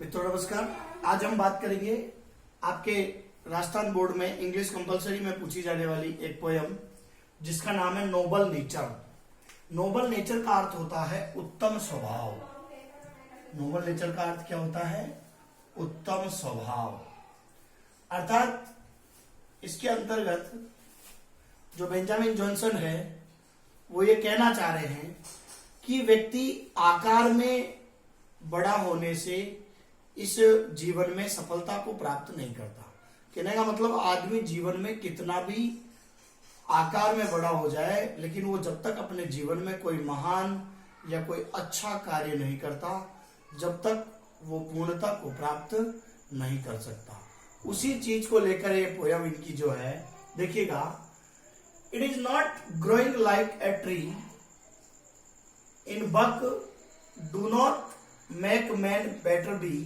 मित्रों नमस्कार। आज हम बात करेंगे आपके राजस्थान बोर्ड में इंग्लिश कंपलसरी में पूछी जाने वाली एक पोयम जिसका नाम है नोबल नेचर। नोबल नेचर का अर्थ होता है उत्तम स्वभाव। नोबल नेचर का अर्थ क्या होता है? उत्तम स्वभाव। अर्थात इसके अंतर्गत जो बेंजामिन जॉनसन है वो ये कहना चाह रहे हैं कि व्यक्ति आकार में बड़ा होने से इस जीवन में सफलता को प्राप्त नहीं करता। कहने का मतलब आदमी जीवन में कितना भी आकार में बड़ा हो जाए, लेकिन वो जब तक अपने जीवन में कोई महान या कोई अच्छा कार्य नहीं करता, जब तक वो पूर्णता को प्राप्त नहीं कर सकता। उसी चीज को लेकर ये पोयम इनकी जो है, देखिएगा, it is not growing like a tree in bulk do not make man better be,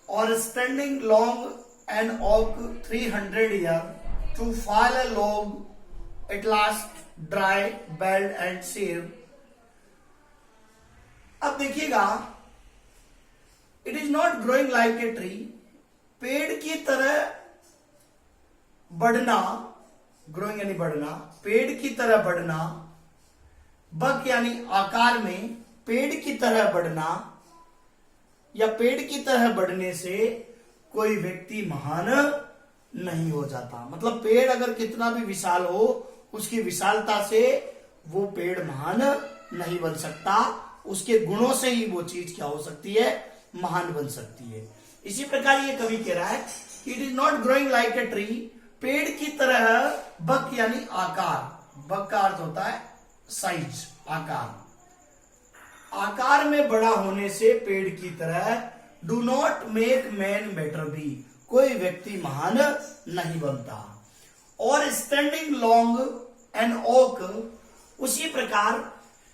or standing long and oak 300 year to fall a log at last dry belled and sere। अब देखिएगा, it is not growing like a tree, पेड़ की तरह बढ़ना, growing यानी बढ़ना, पेड़ की तरह बढ़ना, बक यानी आकार में पेड़ की तरह बढ़ना या पेड़ की तरह बढ़ने से कोई व्यक्ति महान नहीं हो जाता। मतलब पेड़ अगर कितना भी विशाल हो, उसकी विशालता से वो पेड़ महान नहीं बन सकता। उसके गुणों से ही वो चीज क्या हो सकती है? महान बन सकती है। इसी प्रकार ये कवि कह रहा है, it is not growing like a tree, पेड़ की तरह, बक यानी आकार, बक का अर्थ होता है साइज, आकार, आकार में बड़ा होने से पेड़ की तरह do not make man better be, कोई व्यक्ति महान नहीं बनता। और स्टैंडिंग लॉन्ग एंड ओक, उसी प्रकार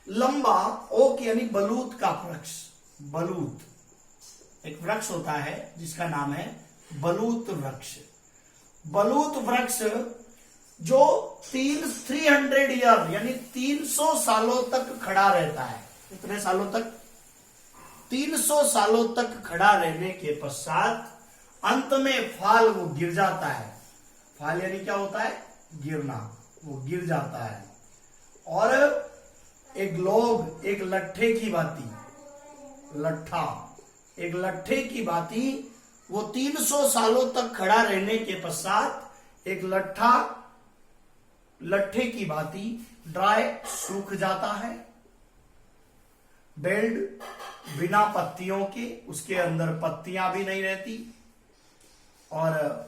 लंबा, ओक यानी बलूत का वृक्ष, बलूत एक वृक्ष होता है जिसका नाम है बलूत वृक्ष। बलूत वृक्ष जो 300 ईयर यानी 300 सालों तक खड़ा रहता है। कितने सालों तक? 300 सालों तक खड़ा रहने के पश्चात अंत में फाल वो गिर जाता है। फाल यानी क्या होता है? गिरना, वो गिर जाता है। और एक लोग, एक लट्ठे की भांति, लट्ठा, एक लट्ठे की भांति वो 300 सालों तक खड़ा रहने के पश्चात एक लट्ठा, लट्ठे की भांति ड्राई, सूख जाता है। बेल्ड, बिना पत्तियों के, उसके अंदर पत्तियां भी नहीं रहती। और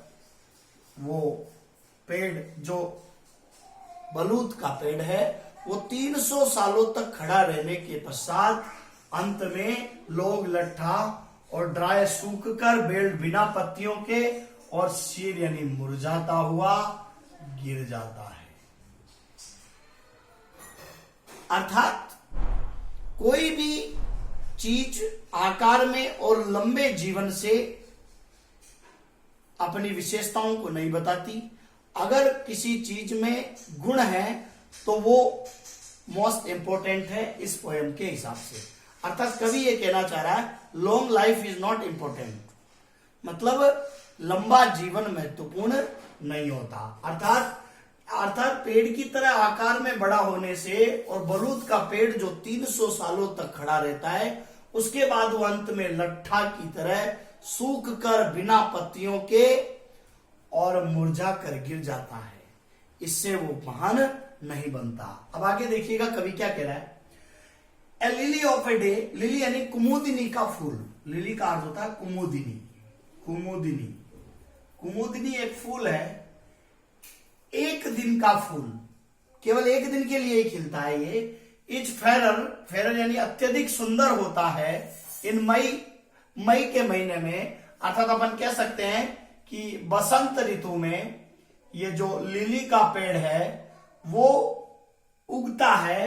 वो पेड़ जो बलूत का पेड़ है वो 300 सालों तक खड़ा रहने के पश्चात अंत में लोग लट्ठा और ड्राई, सूख कर, बेल्ड बिना पत्तियों के, और सिर यानी मुरझाता हुआ गिर जाता है। अर्थात कोई भी चीज आकार में और लंबे जीवन से अपनी विशेषताओं को नहीं बताती। अगर किसी चीज में गुण है तो वो मोस्ट इंपोर्टेंट है इस पोएम के हिसाब से। अर्थात कवि ये कहना चाह रहा है, long life is not important, मतलब लंबा जीवन महत्वपूर्ण नहीं होता। अर्थात पेड़ की तरह आकार में बड़ा होने से, और बलूत का पेड़ जो 300 सालों तक खड़ा रहता है, उसके बाद वो अंत में लट्ठा की तरह सूख कर, बिना पत्तियों के और मुरझा कर गिर जाता है। इससे वो महान नहीं बनता। अब आगे देखिएगा कवि क्या कह रहा है। A lily of a day, lily यानी कुमुदिनी का फूल, लिली का अर्थ होता है कुमुदिनी, कुमुदिनी, कुमुदिनी एक फूल है, एक दिन का फूल, केवल एक दिन के लिए ही खिलता है ये। इज फेरर, फेरर यानी अत्यधिक सुंदर होता है, इन मई के महीने में। अर्थात अपन कह सकते हैं कि बसंत ऋतु में ये जो लिली का पेड़ है वो उगता है।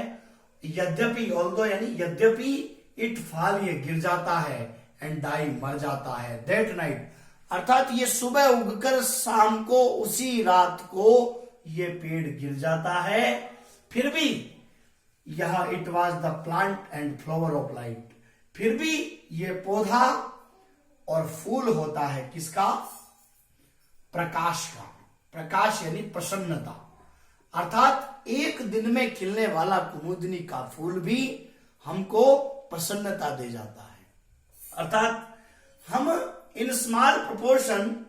यद्यपि, ऑल्दो यानी यद्यपि, इट फॉल, ये गिर जाता है, एंड डाई, मर जाता है, दैट नाइट, अर्थात ये सुबह उगकर शाम को, उसी रात को ये पेड़ गिर जाता है। फिर भी यह it was the plant and flower of light, फिर भी ये पौधा और फूल होता है किसका? प्रकाश का। प्रकाश यानी प्रसन्नता। अर्थात एक दिन में खिलने वाला कुमुदिनी का फूल भी हमको प्रसन्नता दे जाता है। अर्थात हम in small proportion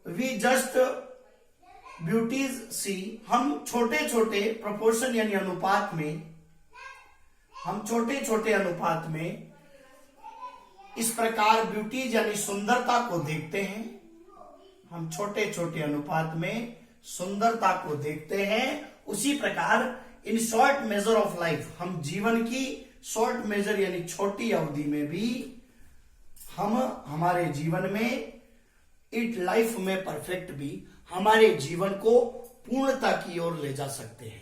we just beauties see, हम छोटे छोटे प्रोपोर्शन यानी अनुपात में, हम छोटे छोटे अनुपात में इस प्रकार ब्यूटीज यानी सुंदरता को देखते हैं। हम छोटे छोटे अनुपात में सुंदरता को देखते हैं। उसी प्रकार in short measure of life, हम जीवन की शॉर्ट मेजर यानी छोटी अवधि में भी हम हमारे जीवन में इट लाइफ में परफेक्ट भी हमारे जीवन को पूर्णता की ओर ले जा सकते हैं।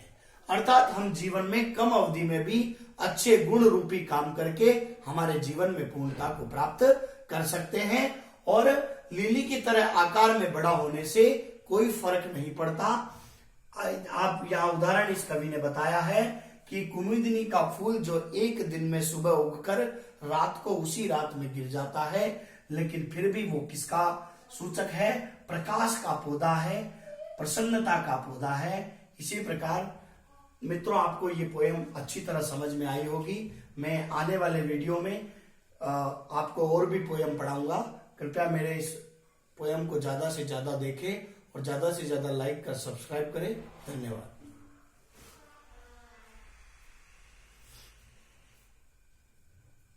अर्थात हम जीवन में कम अवधि में भी अच्छे गुण रूपी काम करके हमारे जीवन में पूर्णता को प्राप्त कर सकते हैं। और लिली की तरह आकार में बड़ा होने से कोई फर्क नहीं पड़ता। आप यह उदाहरण इस कवि ने बताया है कि कुमुदिनी का फूल जो एक दिन में सुबह उगकर रात को उसी रात में गिर जाता है, लेकिन फिर भी वो किसका सूचक है? प्रकाश का पौधा है, प्रसन्नता का पौधा है। इसी प्रकार मित्रों, आपको ये पोएम अच्छी तरह समझ में आई होगी। मैं आने वाले वीडियो में आपको और भी पोएम पढ़ाऊंगा। कृपया मेरे इस पोएम को ज्यादा से ज्यादा देखें और ज्यादा से ज्यादा लाइक कर सब्सक्राइब करें। धन्यवाद।